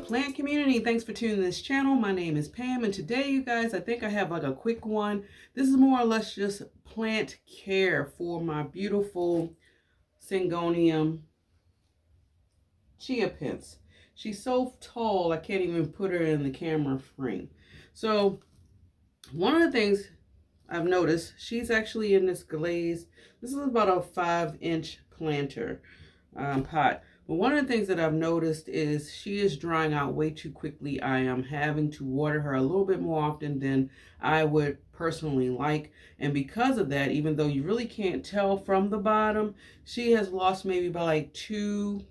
plant community? Thanks for tuning this channel. My name is Pam, and today, you guys, I think I have like a quick one. This is more or less just plant care for my beautiful Syngonium Chiapense. She's so tall, I can't even put her in the camera frame. So one of the things I've noticed, she's actually in this glaze. This is about a 5-inch planter pot. But one of the things that I've noticed is she is drying out way too quickly. I am having to water her a little bit more often than I would personally like. And because of that, even though you really can't tell from the bottom, she has lost maybe by like 2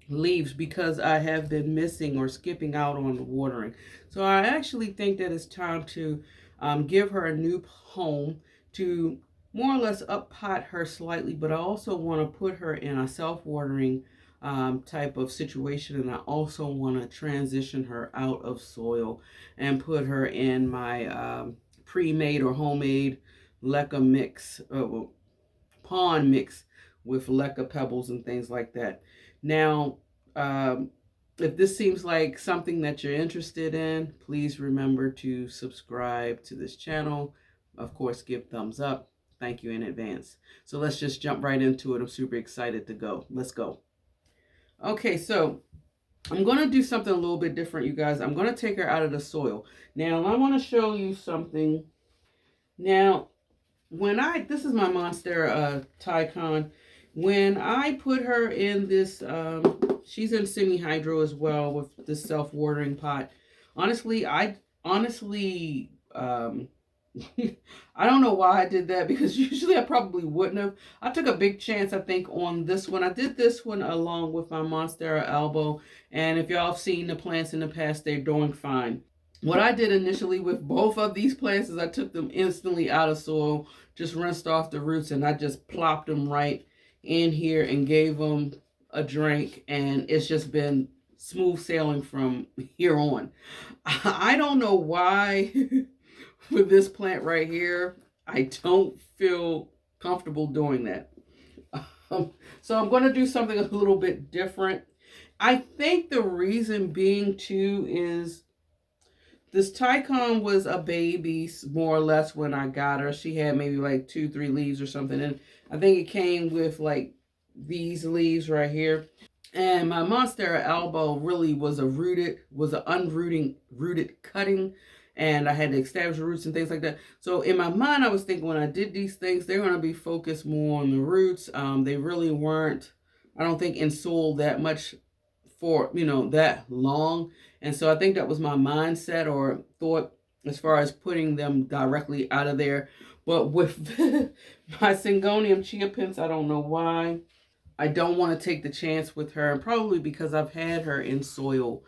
leaves because I have been missing or skipping out on the watering. So I actually think that it's time to give her a new home, to more or less up pot her slightly, but I also want to put her in a self-watering type of situation, and I also want to transition her out of soil and put her in my pre-made or homemade leca mix, pond mix with leca pebbles and things like that. Now, if this seems like something that you're interested in, please remember to subscribe to this channel. Of course, give thumbs up. Thank you in advance. So let's just jump right into it. I'm super excited to go. Let's go. Okay, so I'm going to do something a little bit different, you guys. I'm going to take her out of the soil. Now, I want to show you something. Now, this is my Monstera Tycon. When I put her in this, she's in semi-hydro as well with this self-watering pot. Honestly, I don't know why I did that, because usually I probably wouldn't have. I took a big chance, I think, on this one. I did this one along with my Monstera Elbow, and if y'all have seen the plants in the past, they're doing fine. What I did initially with both of these plants is I took them instantly out of soil, just rinsed off the roots, and I just plopped them right in here and gave them a drink, and it's just been smooth sailing from here on. I don't know why with this plant right here, I don't feel comfortable doing that. So I'm going to do something a little bit different. I think the reason being too is this Tycon was a baby more or less when I got her. She had maybe like 2-3 leaves or something, and I think it came with like these leaves right here. And my Monstera Elbow really was an rooted cutting, and I had to establish roots and things like that. So in my mind, I was thinking when I did these things, they're going to be focused more on the roots. They really weren't, I don't think, in soil that much for, that long. And so I think that was my mindset or thought as far as putting them directly out of there. But with my Syngonium Chiapense, I don't know why. I don't want to take the chance with her, and probably because I've had her in soil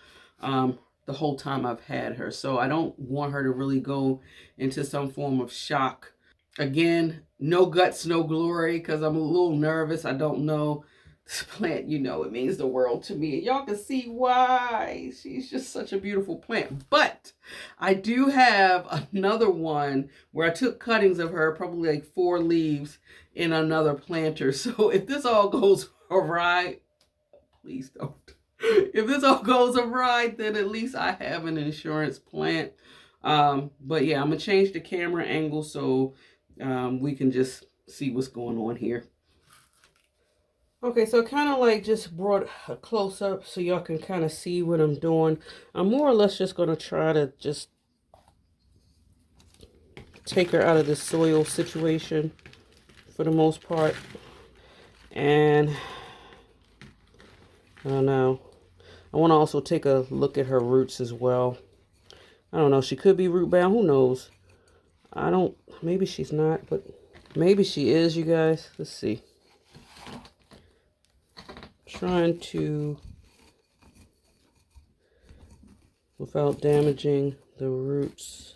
the whole time I've had her. So I don't want her to really go into some form of shock. Again, no guts, no glory, because I'm a little nervous. I don't know. This plant, it means the world to me. And y'all can see why. She's just such a beautiful plant. But I do have another one where I took cuttings of her, probably like 4 leaves in another planter. So if this all goes awry, please don't. If this all goes awry, then at least I have an insurance plant. But yeah, I'm going to change the camera angle so we can just see what's going on here. Okay, so kind of like just brought a close up so y'all can kind of see what I'm doing. I'm more or less just going to try to just take her out of the soil situation for the most part. And I don't know. I want to also take a look at her roots as well. I don't know. She could be root bound. Who knows? Maybe she's not, but maybe she is, you guys. Let's see. Trying to, without damaging the roots.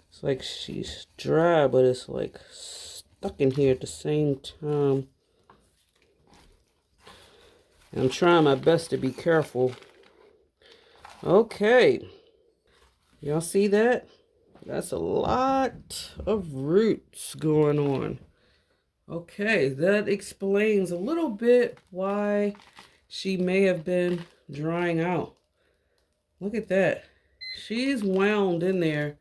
It's like she's dry, but it's like stuck in here at the same time. And I'm trying my best to be careful. Okay. Y'all see that? That's a lot of roots going on. Okay, that explains a little bit why she may have been drying out. look at that. She's wound in there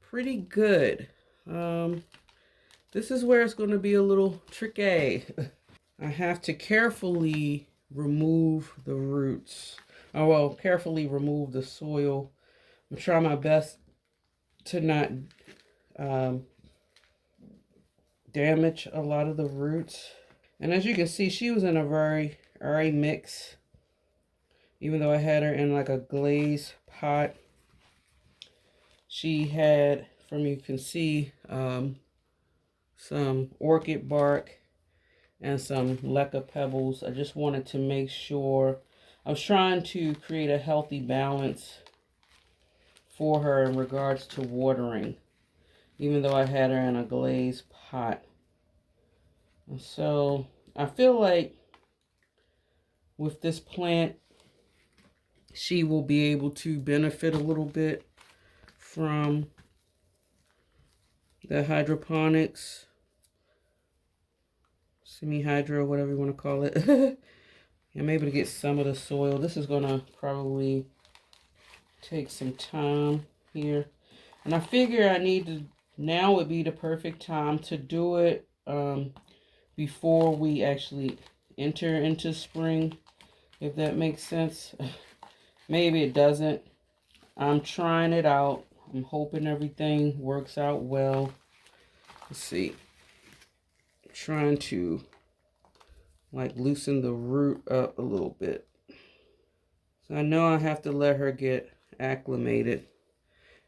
pretty good. This is where it's going to be a little tricky. I have to carefully remove the roots. Oh, well, carefully remove the soil. I'm trying my best to not damage a lot of the roots. And as you can see, she was in a very mix. Even though I had her in like a glaze pot, she had, from you can see, some orchid bark and some leca pebbles. I just wanted to make sure, I was trying to create a healthy balance for her in regards to watering, even though I had her in a glaze pot. And so I feel like with this plant, she will be able to benefit a little bit from the hydroponics, semi-hydro, whatever you want to call it. I'm able to get some of the soil. This is going to probably take some time here. And I figure I need to, now would be the perfect time to do it before we actually enter into spring, if that makes sense. Maybe it doesn't. I'm trying it out. I'm hoping everything works out well. Let's see. I'm trying to like loosen the root up a little bit. So I know I have to let her get acclimated.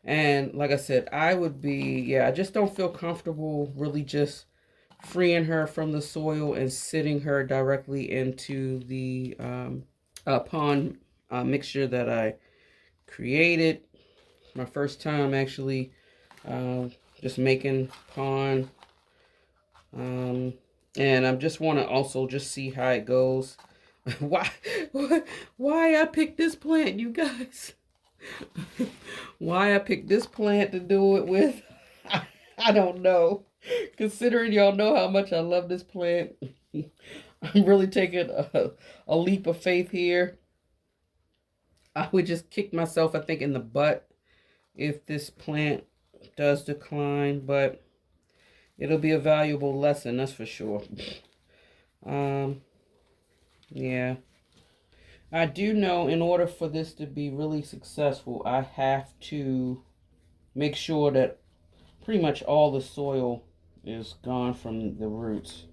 And like I said, I would be, yeah, I just don't feel comfortable really just freeing her from the soil and sitting her directly into the pond mixture that I created. My first time actually just making pond. And I just want to also just see how it goes. Why I picked this plant, you guys? Why I picked this plant to do it with, I don't know. Considering y'all know how much I love this plant, I'm really taking a leap of faith here. I would just kick myself, I think, in the butt if this plant does decline, but it'll be a valuable lesson, that's for sure. Yeah. I do know in order for this to be really successful, I have to make sure that pretty much all the soil is gone from the roots.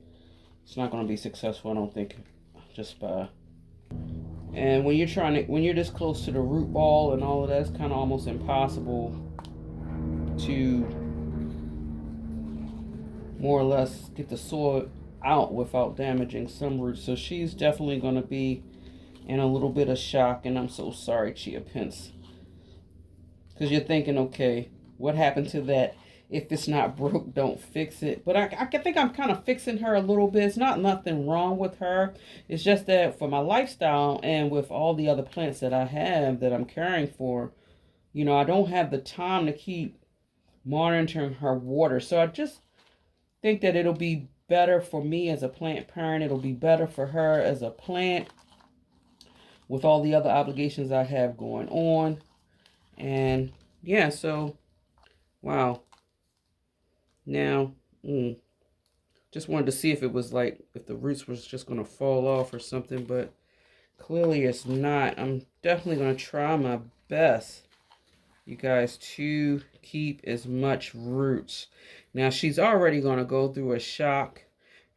It's not going to be successful, I don't think, just by. And when you're this close to the root ball and all of that, it's kind of almost impossible to more or less get the soil out without damaging some roots. So she's definitely going to be in a little bit of shock, and I'm so sorry, Chiapense. Because you're thinking, okay, what happened to that? If it's not broke, don't fix it. But I think I'm kind of fixing her a little bit. It's not nothing wrong with her. It's just that for my lifestyle and with all the other plants that I have that I'm caring for, you know, I don't have the time to keep monitoring her water. So I just think that it'll be better for me as a plant parent. It'll be better for her as a plant with all the other obligations I have going on. And yeah, so, wow. Now, just wanted to see if it was like, if the roots was just going to fall off or something, but clearly it's not. I'm definitely going to try my best, you guys, to keep as much roots. Now, she's already going to go through a shock.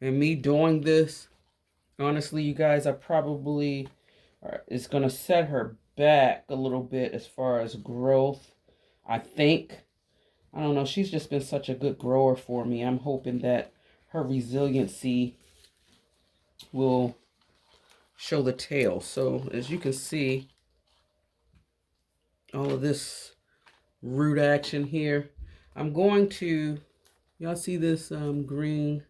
And me doing this, honestly, you guys, I probably, it's going to set her back a little bit as far as growth, I think. I don't know. She's just been such a good grower for me. I'm hoping that her resiliency will show the tail. So as you can see, all of this root action here. I'm going to, y'all see this green?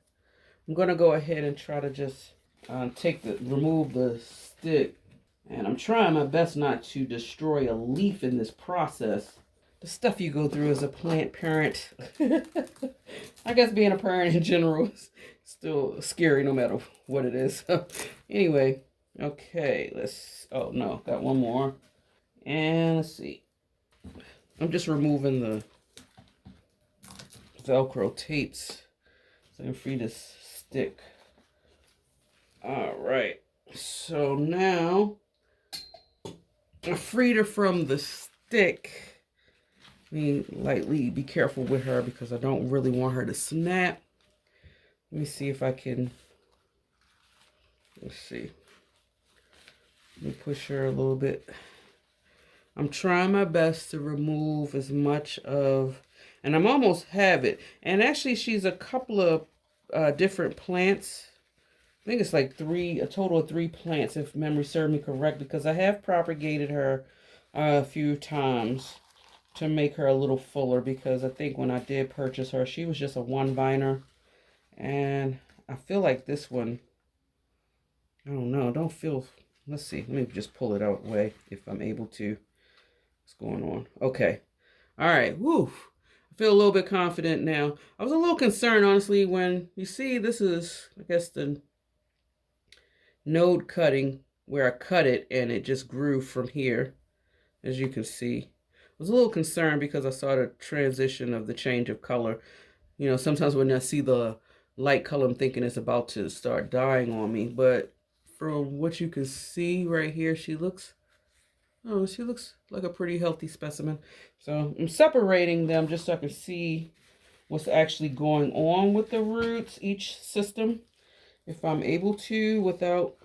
I'm going to go ahead and try to just remove the stick. And I'm trying my best not to destroy a leaf in this process. The stuff you go through as a plant parent. I guess being a parent in general is still scary no matter what it is. So anyway, okay, oh no, got one more. And let's see. I'm just removing the Velcro tapes so I can free this stick. All right. So now I freed her from the stick. Let me lightly be careful with her because I don't really want her to snap. Let me see if I can. Let's see. Let me push her a little bit. I'm trying my best to remove as much of, and I'm almost have it. And actually, she's a couple of different plants. I think it's like a total of 3 plants, if memory serves me correct, because I have propagated her a few times to make her a little fuller, because I think when I did purchase her, she was just a one viner. And I feel like this one, I don't know, don't feel, let's see, let me just pull it out way if I'm able to. What's going on? Okay. All right. Woo. I feel a little bit confident now. I was a little concerned, honestly, when you see this is, I guess, the node cutting where I cut it and it just grew from here, as you can see. I was a little concerned because I saw the transition of the change of color. You know, sometimes when I see the light color, I'm thinking it's about to start dying on me. But from what you can see right here, she looks like a pretty healthy specimen. So I'm separating them just so I can see what's actually going on with the roots, each system, if I'm able to, without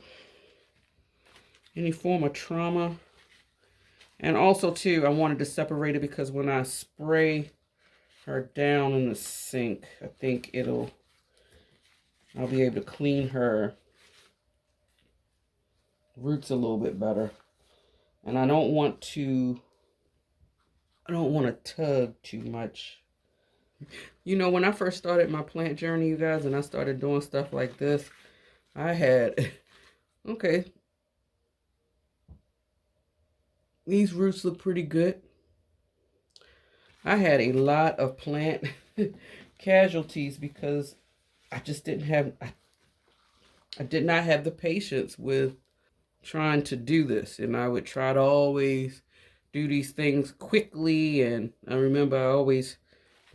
any form of trauma. And also, too, I wanted to separate it because when I spray her down in the sink, I think I'll be able to clean her roots a little bit better. And I don't want to tug too much. You know, when I first started my plant journey, you guys, and I started doing stuff like this, I had, okay, these roots look pretty good. I had a lot of plant casualties because I just didn't have, I did not have the patience with trying to do this. And I would try to always do these things quickly. And I remember I always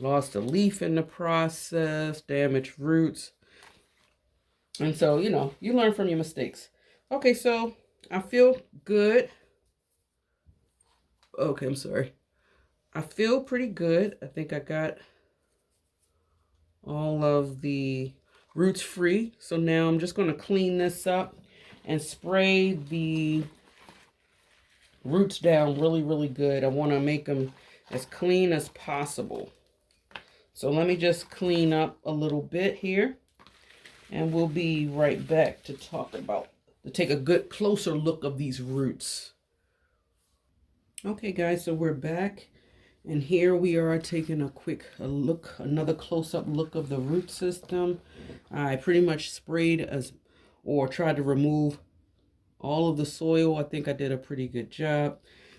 lost a leaf in the process, damaged roots. And so, you know, you learn from your mistakes. Okay, so I feel good. Okay, I'm sorry. I feel pretty good. I think I got all of the roots free. So now I'm just going to clean this up and spray the roots down really, really good. I want to make them as clean as possible. So let me just clean up a little bit here. And we'll be right back to take a good closer look of these roots. Okay, guys, so we're back. And here we are taking another close-up look of the root system. I pretty much sprayed or tried to remove all of the soil. I think I did a pretty good job.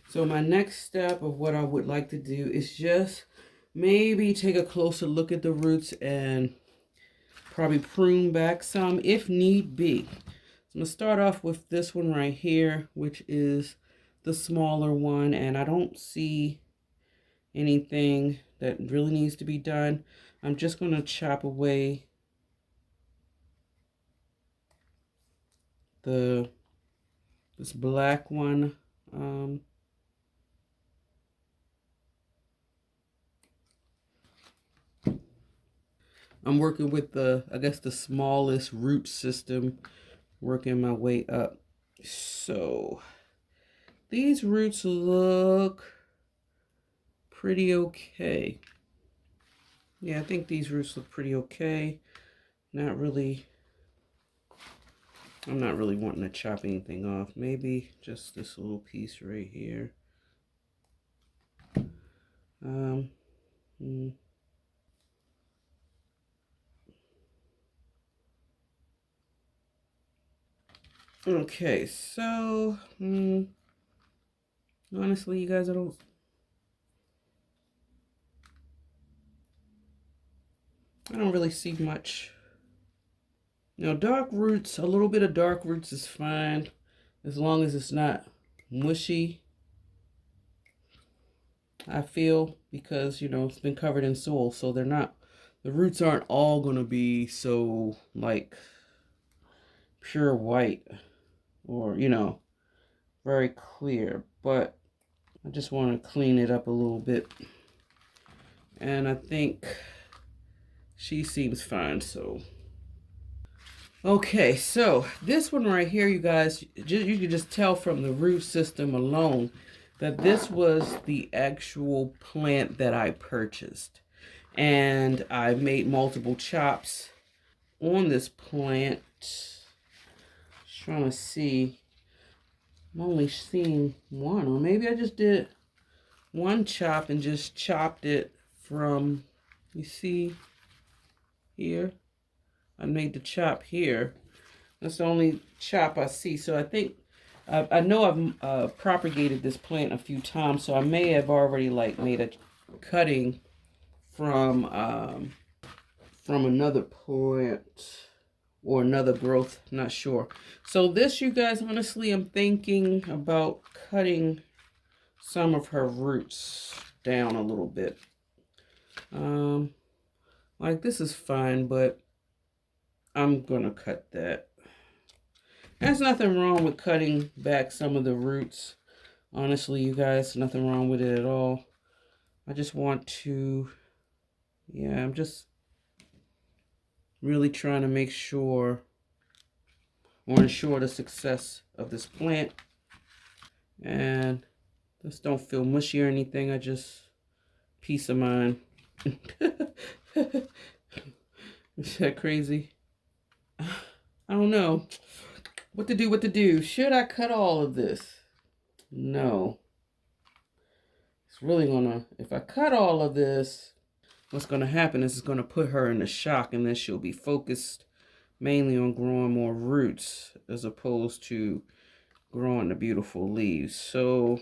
So my next step of what I would like to do is just maybe take a closer look at the roots and probably prune back some if need be. So I'm going to start off with this one right here, which is the smaller one, and I don't see anything that really needs to be done. I'm just going to chop away this black one. I'm working with I guess the smallest root system, working my way up. So these roots look pretty okay. Yeah, I think these roots look pretty okay. I'm not really wanting to chop anything off. Maybe just this little piece right here. Okay, so honestly, you guys, I don't really see much. Now, dark roots, a little bit of dark roots is fine as long as it's not mushy. I feel, because, you know, it's been covered in soil, so they're not, the roots aren't all going to be so, like, pure white or, you know, very clear. But I just want to clean it up a little bit. And I think she seems fine, so. Okay, so this one right here, you guys, you can just tell from the root system alone that this was the actual plant that I purchased. And I made multiple chops on this plant. Just trying to see. I'm only seeing one, or maybe I just did one chop and just chopped it from, you see here? I made the chop here. That's the only chop I see. So I think, I know I've propagated this plant a few times, so I may have already like made a cutting from another plant or another growth, not sure. So this, you guys, honestly, I'm thinking about cutting some of her roots down a little bit. Like this is fine, but I'm gonna cut that. There's nothing wrong with cutting back some of the roots. Honestly, you guys, nothing wrong with it at all. I just want to, yeah, I'm just really trying to make sure or ensure the success of this plant. And this don't feel mushy or anything. I just, peace of mind. Is that crazy? I don't know what to do. Should I cut all of this? No. It's really gonna, if I cut all of this, what's gonna happen is it's gonna put her in a shock, and then she'll be focused mainly on growing more roots as opposed to growing the beautiful leaves. So,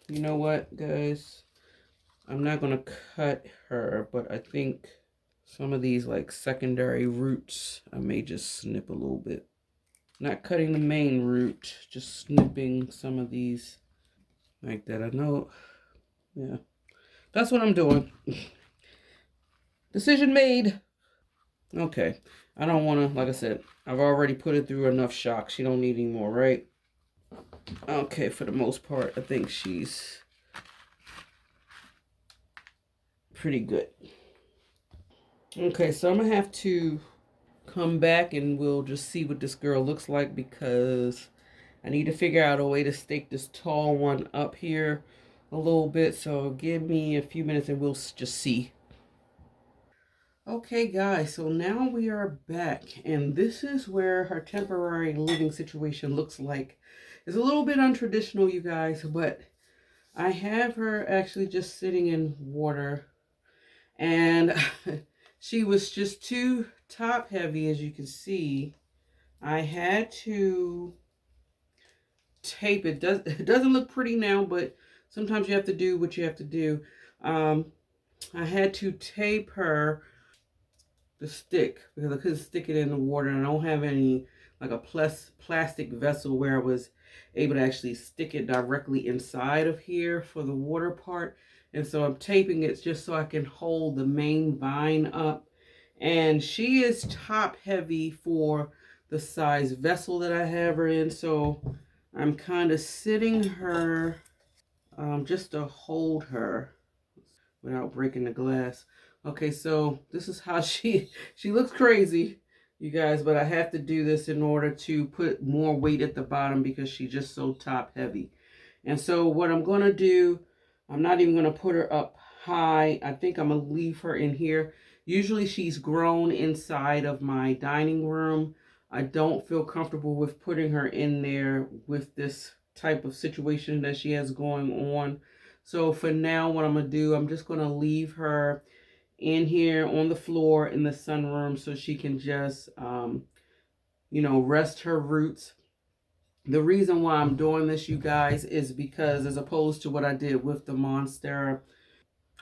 you know what, guys? I'm not gonna cut her, but I think some of these like secondary roots, I may just snip a little bit. Not cutting the main root, just snipping some of these like that. I know, yeah. That's what I'm doing. Decision made. Okay. I don't want to, like I said, I've already put it through enough shock. She don't need any more, right? Okay, for the most part, I think she's pretty good. Okay, so I'm going to have to come back and we'll just see what this girl looks like, because I need to figure out a way to stake this tall one up here a little bit. So give me a few minutes and we'll just see. Okay, guys, so now we are back, and this is where her temporary living situation looks like. It's a little bit untraditional, you guys, but I have her actually just sitting in water, and she was just too top heavy, as you can see. I had to tape it. It doesn't look pretty now, but sometimes you have to do what you have to do. I had to tape her the stick because I couldn't stick it in the water, and I don't have any like a plastic vessel where I was able to actually stick it directly inside of here for the water part. And so I'm taping it just so I can hold the main vine up. And she is top heavy for the size vessel that I have her in, so I'm kind of sitting her just to hold her without breaking the glass. Okay, so this is how she looks crazy, you guys, but I have to do this in order to put more weight at the bottom because she's just so top heavy. And so what I'm going to do, I'm not even going to put her up high. I think I'm going to leave her in here. Usually she's grown inside of my dining room. I don't feel comfortable with putting her in there with this type of situation that she has going on. So for now, what I'm going to do, I'm just going to leave her in here on the floor in the sunroom so she can just, you know, rest her roots. The reason why I'm doing this, you guys, is because as opposed to what I did with the Monstera,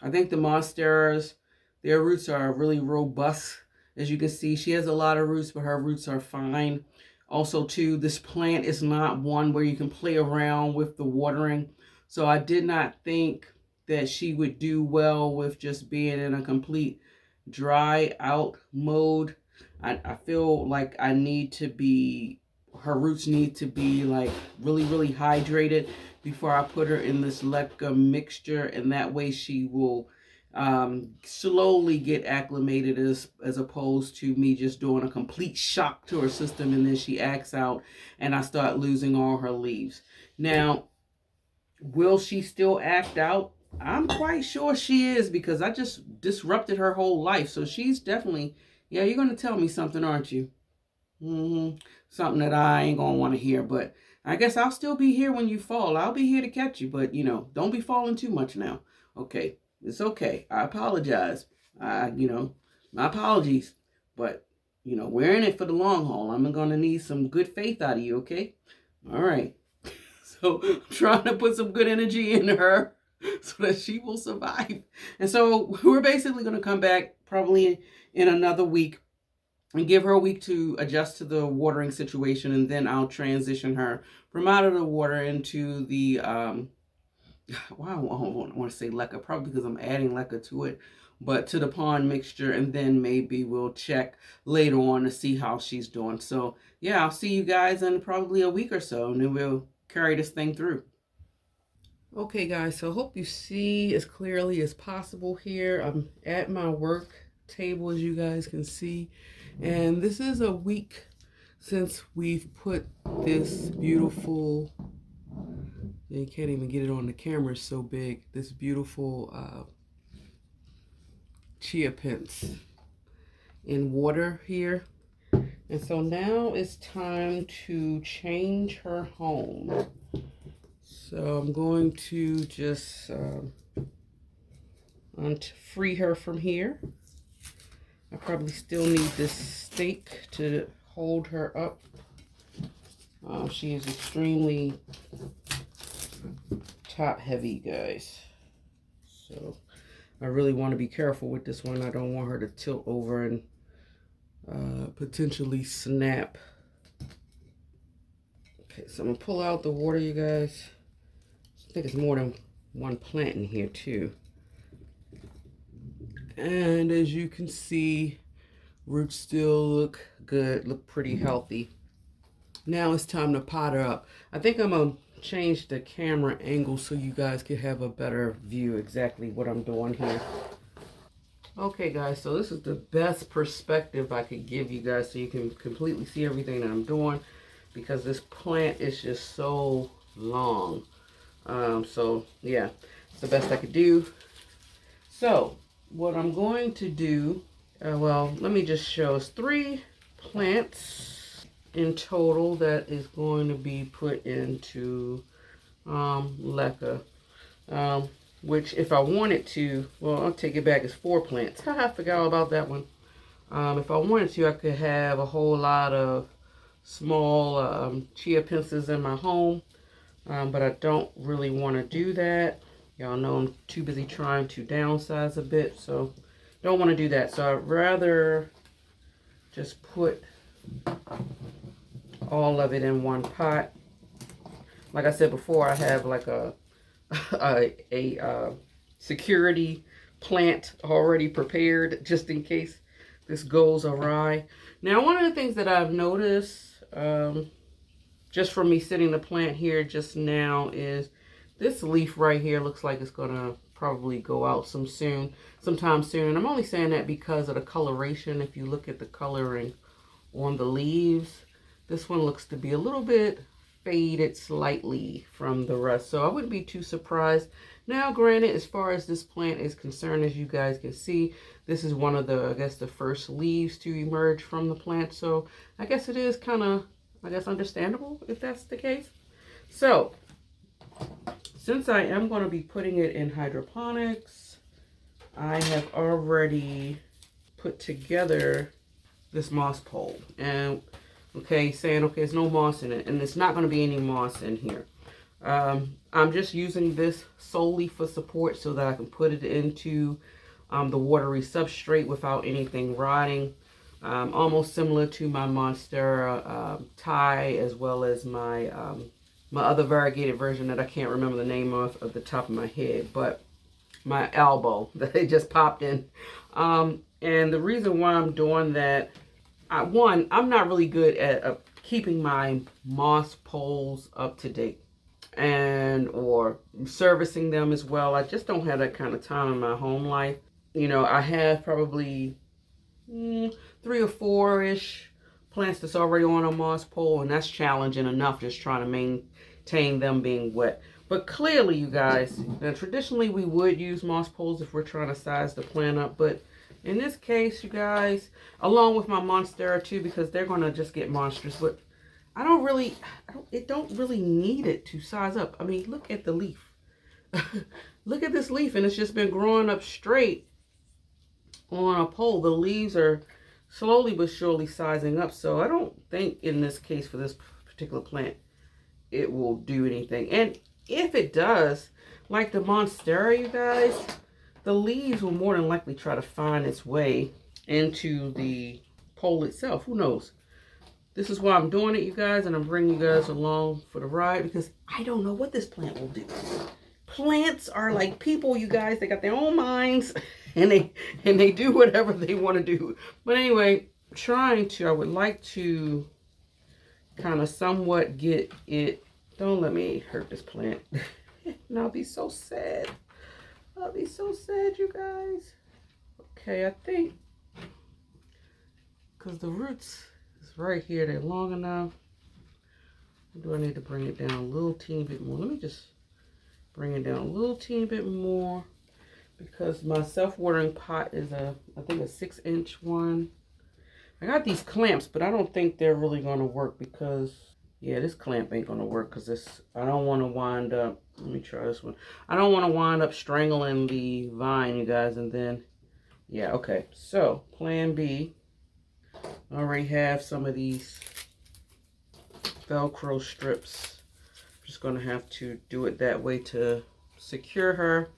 I think the Monsteras, their roots are really robust. As you can see, she has a lot of roots, but her roots are fine. Also, too, this plant is not one where you can play around with the watering. So I did not think that she would do well with just being in a complete dry out mode. I feel like I need to be, her roots need to be like really, really hydrated before I put her in this leca mixture, and that way she will slowly get acclimated as opposed to me just doing a complete shock to her system and then she acts out and I start losing all her leaves. Now, will she still act out? I'm quite sure she is, because I just disrupted her whole life. So she's definitely, yeah, you're going to tell me something, aren't you? Something that I ain't going to want to hear, but I guess I'll still be here when you fall. I'll be here to catch you, but don't be falling too much now. Okay. It's okay. I apologize. My apologies, but we're in it for the long haul. I'm going to need some good faith out of you. Okay. All right. So I'm trying to put some good energy in her so that she will survive. And so we're basically going to come back probably in another week and give her a week to adjust to the watering situation. And then I'll transition her from out of the water into the, well, I don't want to say leca, probably because I'm adding leca to it, but to the pond mixture. And then maybe we'll check later on to see how she's doing. So yeah, I'll see you guys in probably a week or so, and then we'll carry this thing through. Okay guys, so I hope you see as clearly as possible here. I'm at my work table, as you guys can see, and this is a week since we've put this beautiful, you can't even get it on the camera, it's so big, this beautiful Chiapense in water here. And so now it's time to change her home. So I'm going to just free her from here. I probably still need this stake to hold her up. She is extremely top heavy, guys. So I really want to be careful with this one. I don't want her to tilt over and potentially snap. Okay, so I'm gonna pull out the water, you guys. I think it's more than one plant in here too. And as you can see, roots still look good, look pretty healthy. Now it's time to pot her up. I think I'm gonna change the camera angle so you guys can have a better view exactly what I'm doing here. Okay guys, so this is the best perspective I could give you guys so you can completely see everything that I'm doing, because this plant is just so long. So yeah, it's the best I could do. So what I'm going to do, well, let me just show us 3 plants in total that is going to be put into leca. Which if I wanted to, well, I'll take it back, it's 4 plants. I forgot all about that one. If I wanted to, I could have a whole lot of small Chiapenses in my home. But I don't really want to do that. Y'all know I'm too busy trying to downsize a bit, so don't want to do that. So I'd rather just put all of it in one pot. Like I said before, I have like a security plant already prepared just in case this goes awry. Now, one of the things that I've noticed, just from me sitting the plant here just now, is this leaf right here looks like it's gonna probably go out sometime soon. And I'm only saying that because of the coloration. If you look at the coloring on the leaves, this one looks to be a little bit faded slightly from the rest, so I wouldn't be too surprised. Now granted, as far as this plant is concerned, as you guys can see, this is one of the, I guess, the first leaves to emerge from the plant, so I guess it is kind of, I guess, understandable if that's the case. So since I am going to be putting it in hydroponics, I have already put together this moss pole, and okay, saying, okay, there's no moss in it, and there's not going to be any moss in here. I'm just using this solely for support so that I can put it into the watery substrate without anything rotting. Almost similar to my Monstera Thai, as well as my my other variegated version that I can't remember the name of the top of my head. But my elbow that it just popped in. And the reason why I'm doing that, one, I'm not really good at keeping my moss poles up to date and or servicing them as well. I just don't have that kind of time in my home life. You know, I have probably 3 or 4-ish plants that's already on a moss pole, and that's challenging enough just trying to maintain them being wet. But clearly, you guys, now traditionally we would use moss poles if we're trying to size the plant up, but in this case, you guys, along with my Monstera too, because they're going to just get monstrous, but it don't really need it to size up. I mean, look at the leaf. Look at this leaf, and it's just been growing up straight on a pole. The leaves are slowly but surely sizing up, so I don't think in this case for this particular plant it will do anything. And if it does, like the Monstera, you guys, the leaves will more than likely try to find its way into the pole itself. Who knows? This is why I'm doing it, you guys, and I'm bringing you guys along for the ride, because I don't know what this plant will do. Plants are like people, you guys. They got their own minds, and they do whatever they want to do. But anyway, I would like to kind of somewhat get it. Don't let me hurt this plant. And I'll be so sad. I'll be so sad, you guys. Okay, I think because the roots is right here, they're long enough. Do I need to bring it down a little teeny bit more? Let me just bring it down a little teeny bit more, because my self-watering pot is I think a 6-inch one. I got these clamps, but I don't think they're really going to work, because yeah, this clamp ain't going to work, because I don't want to wind up, let me try this one. I don't want to wind up strangling the vine, you guys, and then, yeah, okay. So, plan B, I already have some of these Velcro strips. I'm just going to have to do it that way to secure her.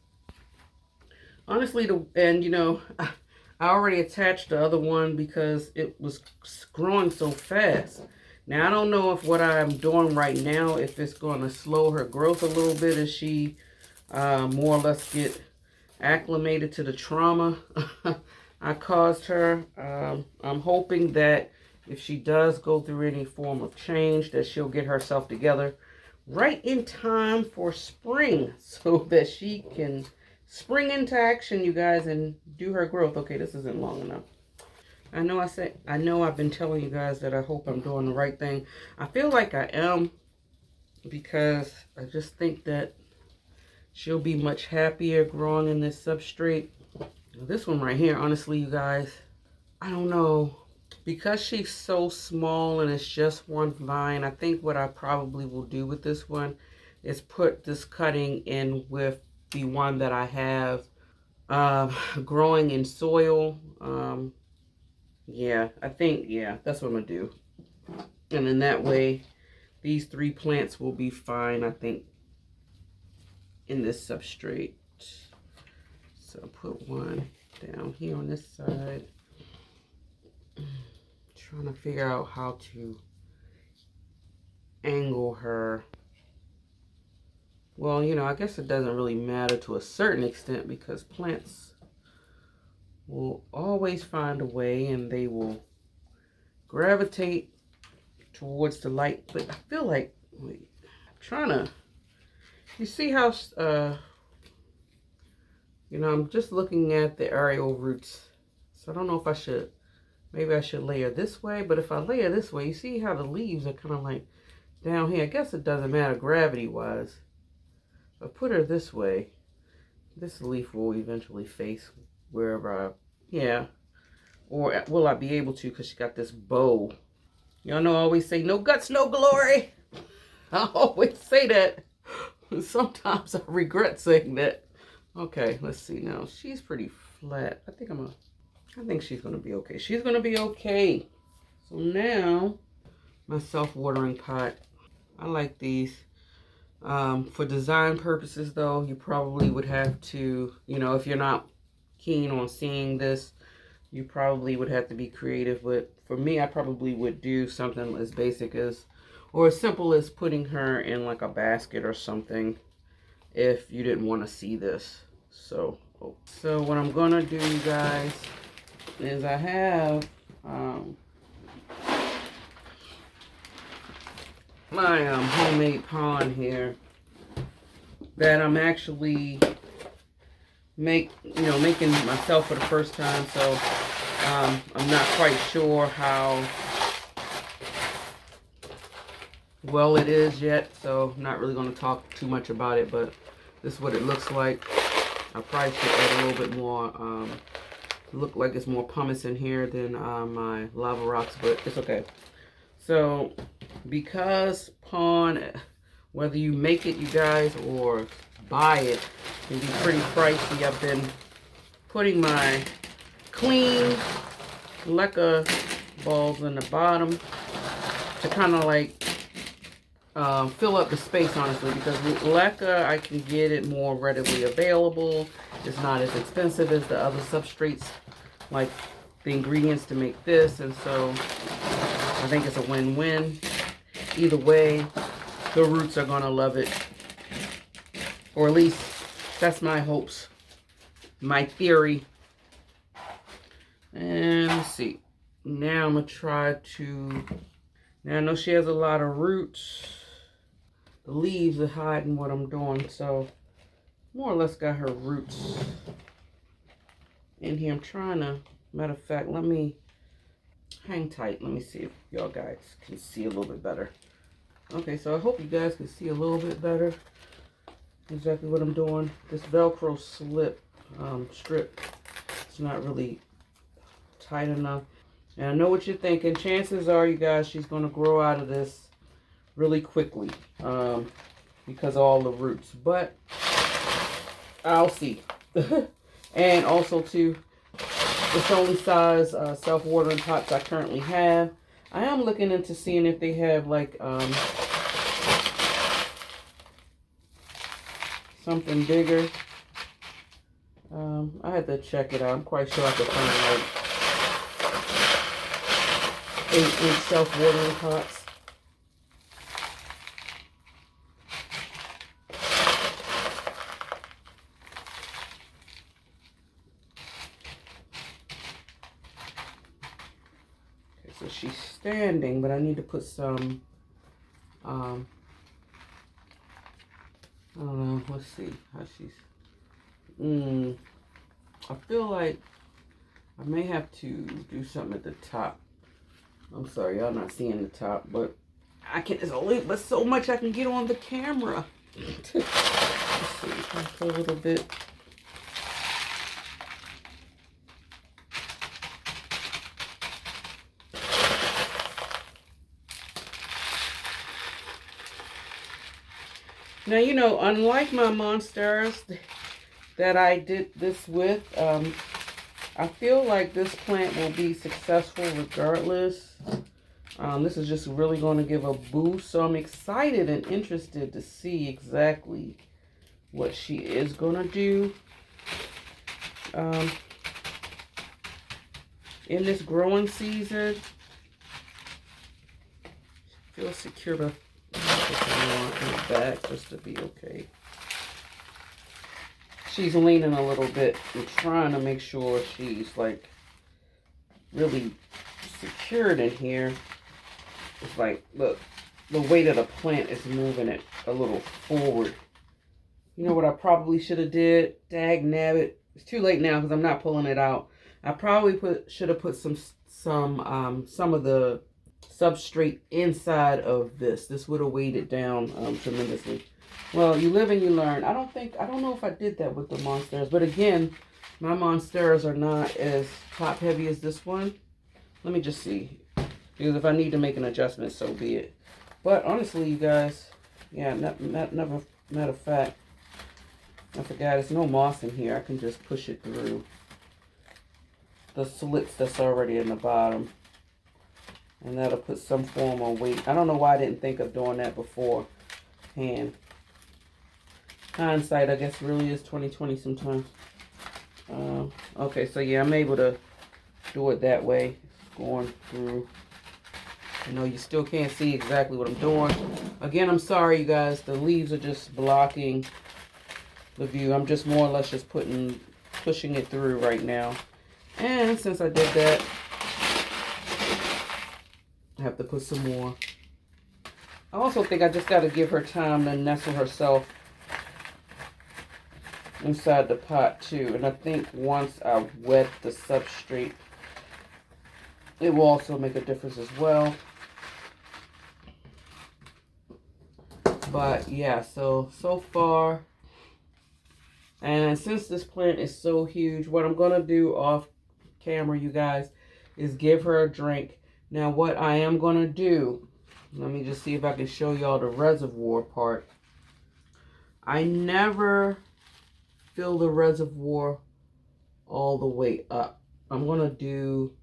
Honestly, and you know, I already attached the other one because it was growing so fast. Now, I don't know if what I'm doing right now, if it's going to slow her growth a little bit as she more or less get acclimated to the trauma I caused her. I'm hoping that if she does go through any form of change, that she'll get herself together right in time for spring, so that she can spring into action, you guys, and do her growth. Okay, this isn't long enough. I know I've been telling you guys that I hope I'm doing the right thing. I feel like I am, because I just think that she'll be much happier growing in this substrate. This one right here, honestly, you guys, I don't know. Because she's so small and it's just one vine, I think what I probably will do with this one is put this cutting in with the one that I have growing in soil. Yeah, I think, yeah, that's what I'm going to do. And then that way, these 3 plants will be fine, I think, in this substrate. So I'll put one down here on this side. Trying to figure out how to angle her. Well, you know, I guess it doesn't really matter to a certain extent, because plants will always find a way, and they will gravitate towards the light. But I feel like, wait, I'm trying to, you see how, you know, I'm just looking at the aerial roots. So I don't know if I should, maybe I should layer this way. But if I layer this way, you see how the leaves are kind of like down here. I guess it doesn't matter gravity-wise. If I put her this way, this leaf will eventually face wherever I, yeah. Or will I be able to, because she got this bow. Y'all know I always say, no guts, no glory. I always say that. Sometimes I regret saying that. Okay, let's see now. She's pretty flat. I think she's going to be okay. She's going to be okay. So now, my self-watering pot. I like these. For design purposes, though, you probably would have to, you know, if you're not keen on seeing this, you probably would have to be creative. But for me, I probably would do something as basic as, or as simple as putting her in like a basket or something, if you didn't want to see this. So what I'm gonna do, you guys, is I have my homemade pond here that I'm actually making myself for the first time. So I'm not quite sure how well it is yet, so I'm not really going to talk too much about it, but this is what it looks like. I probably should add a little bit more, look like it's more pumice in here than my lava rocks, but it's okay. So because pond, whether you make it, you guys, or buy it, can be pretty pricey. I've been putting my clean leca balls in the bottom to kind of like fill up the space, honestly, because with leca I can get it more readily available. It's not as expensive as the other substrates, like the ingredients to make this, and so I think it's a win-win. Either way, the roots are gonna love it, or at least that's my hopes, my theory. And let's see, now I'm gonna try to, now I know she has a lot of roots. The leaves are hiding what I'm doing, so more or less got her roots in here. I'm trying to, matter of fact, let me hang tight. Let me see if y'all guys can see a little bit better. Okay, so I hope you guys can see a little bit better exactly what I'm doing. This Velcro strip, it's not really tight enough. And I know what you're thinking. Chances are, you guys, she's going to grow out of this really quickly because of all the roots. But I'll see. And also, too, it's the only size self-watering pots I currently have. I am looking into seeing if they have, like, something bigger. I had to check it out. I'm quite sure I could find, like, 8-inch self-watering pots. Okay, so she's standing, but I need to put some, I don't know, let's see how she's, I feel like I may have to do something at the top. I'm sorry, y'all not seeing the top, but I can, it's only but so much I can get on the camera. Let's see, I'll put a little bit. Now, you know, unlike my monsters that I did this with, I feel like this plant will be successful regardless. This is just really going to give a boost. So I'm excited and interested to see exactly what she is going to do in this growing season. Feel secure to in the back just to be okay. She's leaning a little bit. I'm trying to make sure she's like really secured in here. It's like, look, the weight of the plant is moving it a little forward. You know what I probably should have did? Dag nabbit. It's too late now because I'm not pulling it out. I probably should have put some of the substrate inside of this. This would have weighed it down tremendously. Well, you live and you learn. I don't know if I did that with the monsters, but again, my monsters are not as top heavy as this one. Let me just see, because if I need to make an adjustment, so be it. But honestly, you guys, yeah, matter of fact, I forgot there's no moss in here. I can just push it through the slits that's already in the bottom. And that'll put some form of weight. I don't know why I didn't think of doing that beforehand. Hindsight, I guess, really is 20/20 sometimes. Okay, so yeah, I'm able to do it that way. It's going through. I know you still can't see exactly what I'm doing. Again, I'm sorry, you guys. The leaves are just blocking the view. I'm just more or less just pushing it through right now. And since I did that, I have to put some more. I also think I just got to give her time to nestle herself inside the pot too. And I think once I wet the substrate, it will also make a difference as well. But yeah, so far, and since this plant is so huge, what I'm going to do off camera, you guys, is give her a drink. Now what I am going to do, let me just see if I can show y'all the reservoir part. I never fill the reservoir all the way up. I'm going to do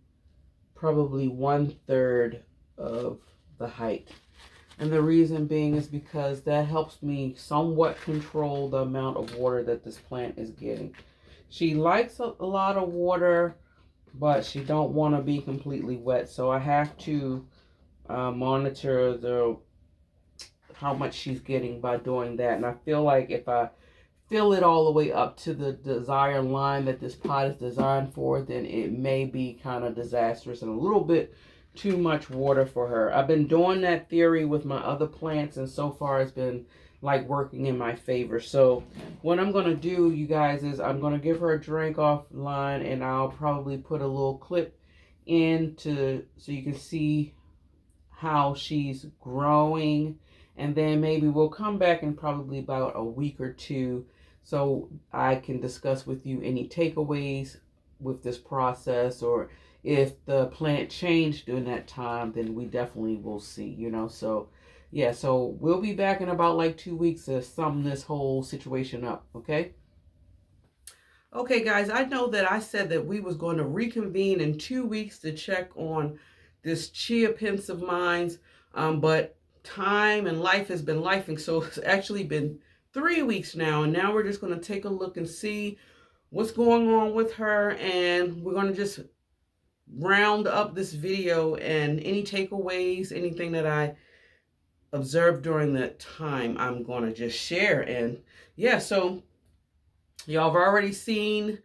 probably 1/3 of the height. And the reason being is because that helps me somewhat control the amount of water that this plant is getting. She likes a lot of water, but she don't want to be completely wet. So I have to monitor how much she's getting by doing that. And I feel like if I fill it all the way up to the desired line that this pot is designed for, then it may be kind of disastrous and a little bit too much water for her. I've been doing that theory with my other plants, and so far it's been like working in my favor. So what I'm going to do, you guys, is I'm going to give her a drink offline, and I'll probably put a little clip in so you can see how she's growing. And then maybe we'll come back in probably about a week or two so I can discuss with you any takeaways with this process, or if the plant changed during that time, then we definitely will see, you know. So yeah, so we'll be back in about like 2 weeks to sum this whole situation up, okay? Okay, guys, I know that I said that we was going to reconvene in 2 weeks to check on this Chiapense of mine, but time and life has been lifing, so it's actually been 3 weeks now, and now we're just going to take a look and see what's going on with her, and we're going to just round up this video and any takeaways, anything that I observed during that time, I'm going to just share. And yeah, so y'all have already seen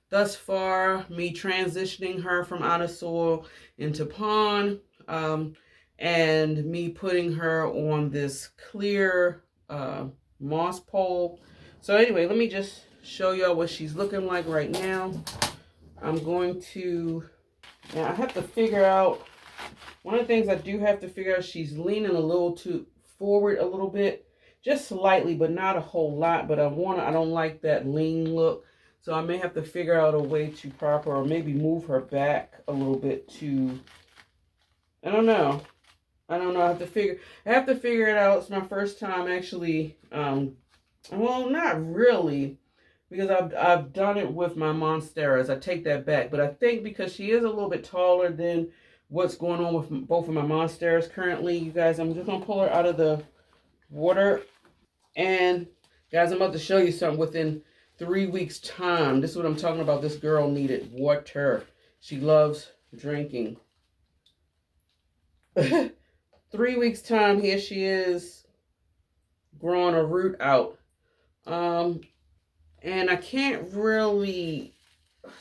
thus far me transitioning her from out of soil into pond, and me putting her on this clear moss pole. So anyway, let me just show y'all what she's looking like right now. I'm going to, now I have to figure out, one of the things I do have to figure out, she's leaning a little too forward a little bit, just slightly, but not a whole lot. But I don't like that lean look. So I may have to figure out a way to proper, or maybe move her back a little bit to, I don't know. I have to figure it out. It's my first time actually, well, not really, because I've done it with my monsteras. I take that back. But I think because she is a little bit taller than what's going on with both of my monsteras currently, you guys, I'm just going to pull her out of the water. And guys, I'm about to show you something within 3 weeks time. This is what I'm talking about. This girl needed water. She loves drinking. 3 weeks time, here she is growing a root out. And I can't really,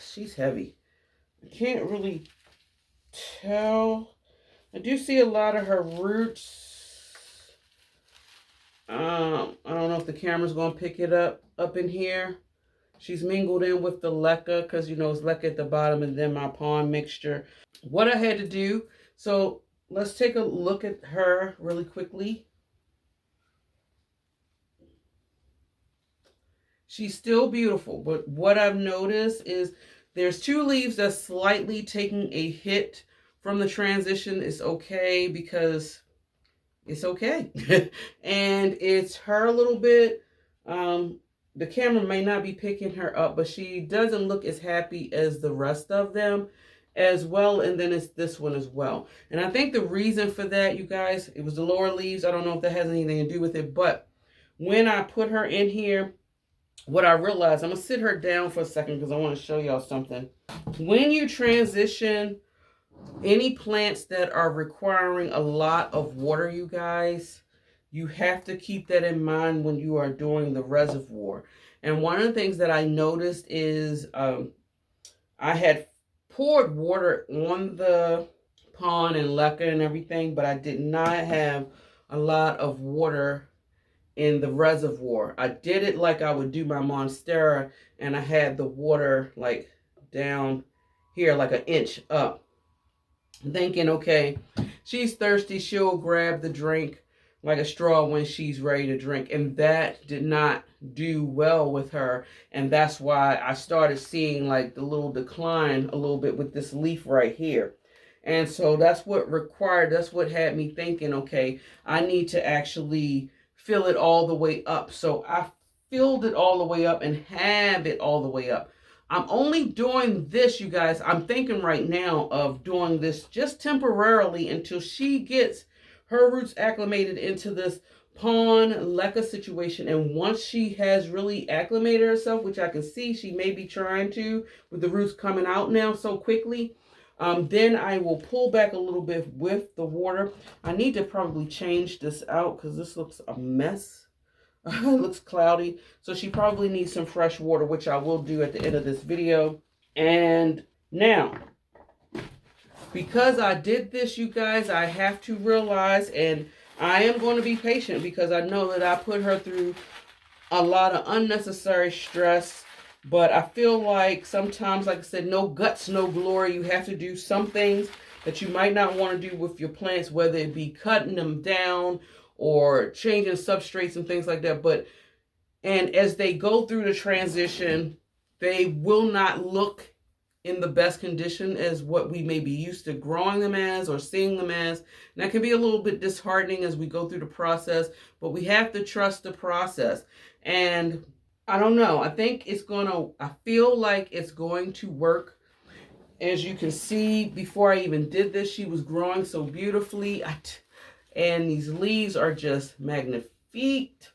she's heavy. I can't really tell. I do see a lot of her roots. I don't know if the camera's going to pick it up in here. She's mingled in with the leca, because you know it's leca at the bottom, and then my pond mixture. What I had to do, so let's take a look at her really quickly. She's still beautiful, but what I've noticed is there's 2 leaves that's slightly taking a hit from the transition. It's okay, because it's okay. And it's her a little bit. The camera may not be picking her up, but she doesn't look as happy as the rest of them as well. And then it's this one as well. And I think the reason for that, you guys, it was the lower leaves. I don't know if that has anything to do with it, but when I put her in here, what I realized, I'm going to sit her down for a second because I want to show y'all something. When you transition any plants that are requiring a lot of water, you guys, you have to keep that in mind when you are doing the reservoir. And one of the things that I noticed is I had poured water on the pond and leca and everything, but I did not have a lot of water in the reservoir. I did it like I would do my monstera, and I had the water like down here, like an inch up, thinking, okay, she's thirsty, she'll grab the drink like a straw when she's ready to drink. And that did not do well with her. And that's why I started seeing like the little decline a little bit with this leaf right here. And so that's what had me thinking, okay, I need to actually fill it all the way up. So I filled it all the way up and have it all the way up. I'm only doing this, you guys. I'm thinking right now of doing this just temporarily until she gets her roots acclimated into this pond leca situation. And once she has really acclimated herself, which I can see she may be trying to with the roots coming out now so quickly, then I will pull back a little bit with the water. I need to probably change this out because this looks a mess. It looks cloudy. So she probably needs some fresh water, which I will do at the end of this video. And now, because I did this, you guys, I have to realize, and I am going to be patient because I know that I put her through a lot of unnecessary stress. But I feel like sometimes, like I said, no guts, no glory. You have to do some things that you might not want to do with your plants, whether it be cutting them down or changing substrates and things like that. And as they go through the transition, they will not look in the best condition as what we may be used to growing them as or seeing them as. And that can be a little bit disheartening as we go through the process, but we have to trust the process. And I don't know, I feel like it's going to work. As you can see, before I even did this, she was growing so beautifully. And these leaves are just magnifique.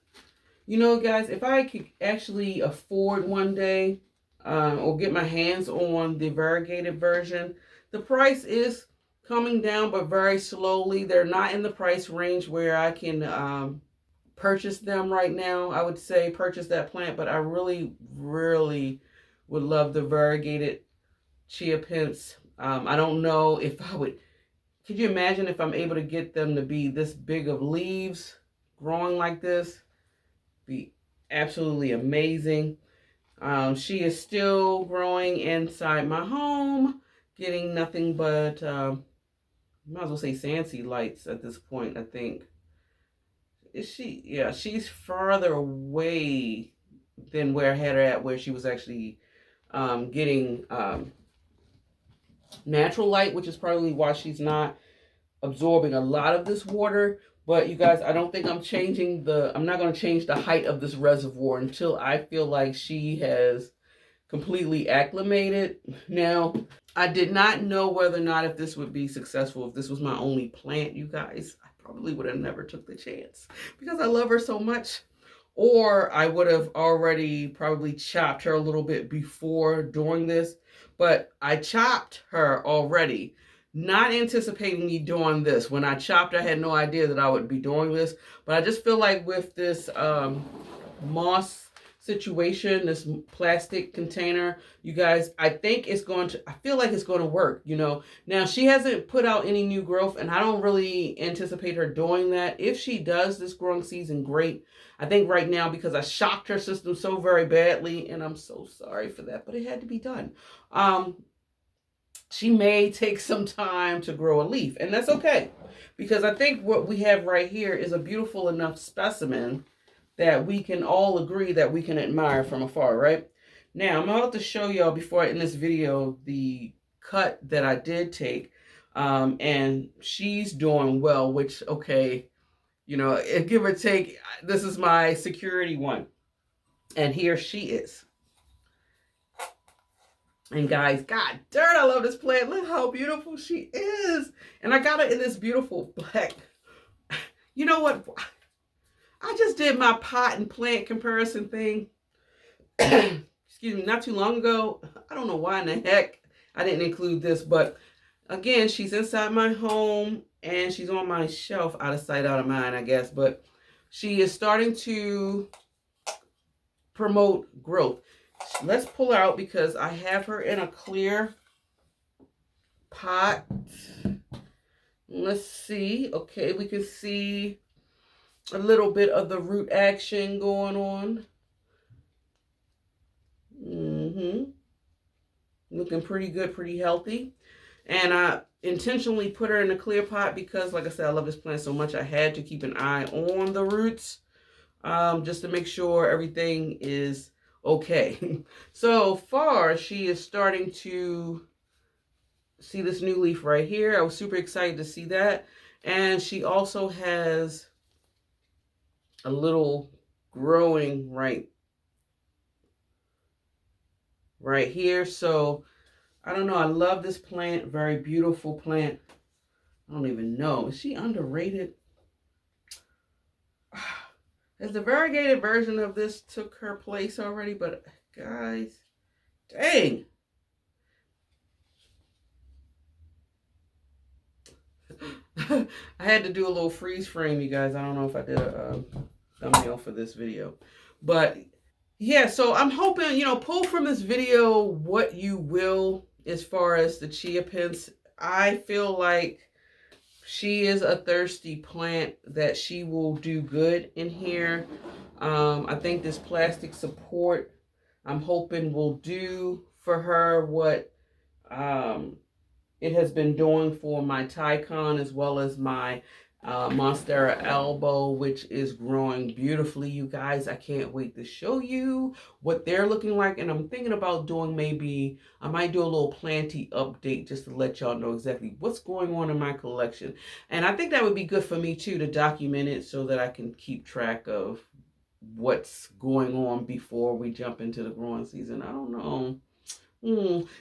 You know, guys, if I could actually afford one day or get my hands on the variegated version, the price is coming down, but very slowly. They're not in the price range where I can purchase them right now. I would say purchase that plant, but I really, really would love the variegated Chiapense. I don't know if I would. Could you imagine if I'm able to get them to be this big of leaves growing like this? Be absolutely amazing. She is still growing inside my home, getting nothing but, might as well say Sancy lights at this point, I think. Is she? Yeah, she's farther away than where I had her at, where she was actually getting natural light, which is probably why she's not absorbing a lot of this water. But you guys, I don't think I'm not going to change the height of this reservoir until I feel like she has completely acclimated. Now, I did not know whether or not if this would be successful. If this was my only plant, you guys, I probably would have never took the chance because I love her so much. Or I would have already probably chopped her a little bit before doing this. But I chopped her already, not anticipating me doing this. When I chopped, I had no idea that I would be doing this. But I just feel like with this moss situation, this plastic container, you guys, I feel like it's going to work, you know. Now, she hasn't put out any new growth, and I don't really anticipate her doing that. If she does this growing season, great. I think right now, because I shocked her system so very badly, and I'm so sorry for that, but it had to be done. She may take some time to grow a leaf, and that's okay, because I think what we have right here is a beautiful enough specimen that we can all agree that we can admire from afar, right? Now, I'm about to show y'all before I end this video the cut that I did take, and she's doing well, which, okay, you know, give or take, this is my security one, and here she is. And guys, god darn, I love this plant. Look how beautiful she is. And I got it in this beautiful black. You know what? I just did my pot and plant comparison thing. Excuse me, not too long ago. I don't know why in the heck I didn't include this. But again, she's inside my home. And she's on my shelf, out of sight, out of mind, I guess. But she is starting to promote growth. Let's pull her out because I have her in a clear pot. Let's see. Okay, we can see a little bit of the root action going on. Looking pretty good, pretty healthy. And I intentionally put her in a clear pot because, like I said, I love this plant so much. I had to keep an eye on the roots just to make sure everything is okay. So far, she is starting to see this new leaf right here. I was super excited to see that. And she also has a little growing right here. So I don't know. I love this plant. Very beautiful plant. I don't even know. Is she underrated? As the variegated version of this took her place already, but guys, dang. I had to do a little freeze frame, you guys. I don't know if I did a thumbnail for this video. But yeah, so I'm hoping, pull from this video what you will as far as the Chiapense. I feel like she is a thirsty plant that she will do good in here. I think this plastic support, I'm hoping will do for her what it has been doing for my Tycon as well as my Monstera elbow, which is growing beautifully, you guys. I can't wait to show you what they're looking like. And I'm thinking about doing maybe, I might do a little planty update just to let y'all know exactly what's going on in my collection. And I think that would be good for me too to document it so that I can keep track of what's going on before we jump into the growing season. I don't know.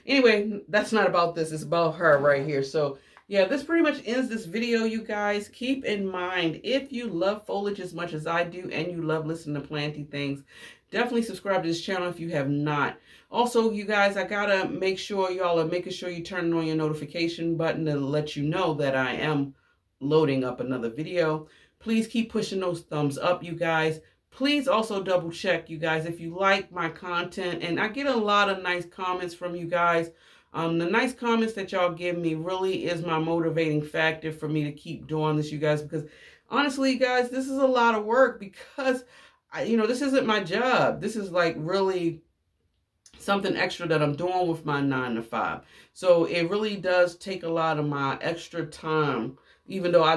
Anyway, that's not about this. It's about her right here. So yeah, this pretty much ends this video, you guys. Keep in mind, if you love foliage as much as I do and you love listening to planty things, definitely subscribe to this channel if you have not. Also, you guys, I gotta make sure y'all are making sure you turn on your notification button to let you know that I am loading up another video. Please keep pushing those thumbs up, you guys. Please also double check, you guys, if you like my content. And I get a lot of nice comments from you guys. The nice comments that y'all give me really is my motivating factor for me to keep doing this, you guys. Because honestly, guys, this is a lot of work because, this isn't my job. This is like really something extra that I'm doing with my 9 to 5. So it really does take a lot of my extra time, even though I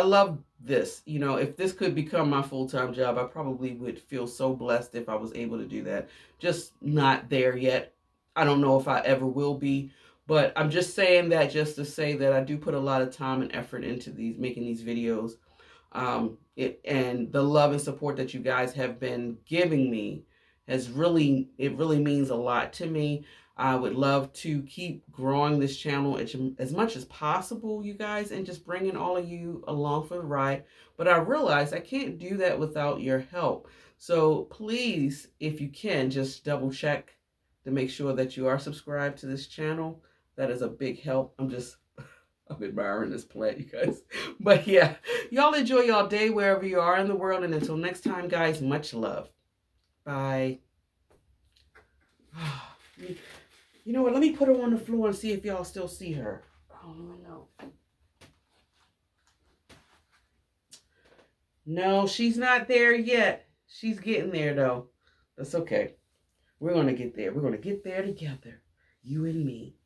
love this. If this could become my full-time job, I probably would feel so blessed if I was able to do that. Just not there yet. I don't know if I ever will be, but I'm just saying that just to say that I do put a lot of time and effort into making these videos. And the love and support that you guys have been giving me really means a lot to me. I would love to keep growing this channel as much as possible, you guys, and just bringing all of you along for the ride. But I realize I can't do that without your help. So please, if you can, just double check to make sure that you are subscribed to this channel. That is a big help. I'm admiring this plant, you guys. But yeah, y'all enjoy y'all day wherever you are in the world. And until next time, guys, much love. Bye. You know what? Let me put her on the floor and see if y'all still see her. I don't even know. No, she's not there yet. She's getting there, though. That's okay. We're going to get there. We're going to get there together. You and me.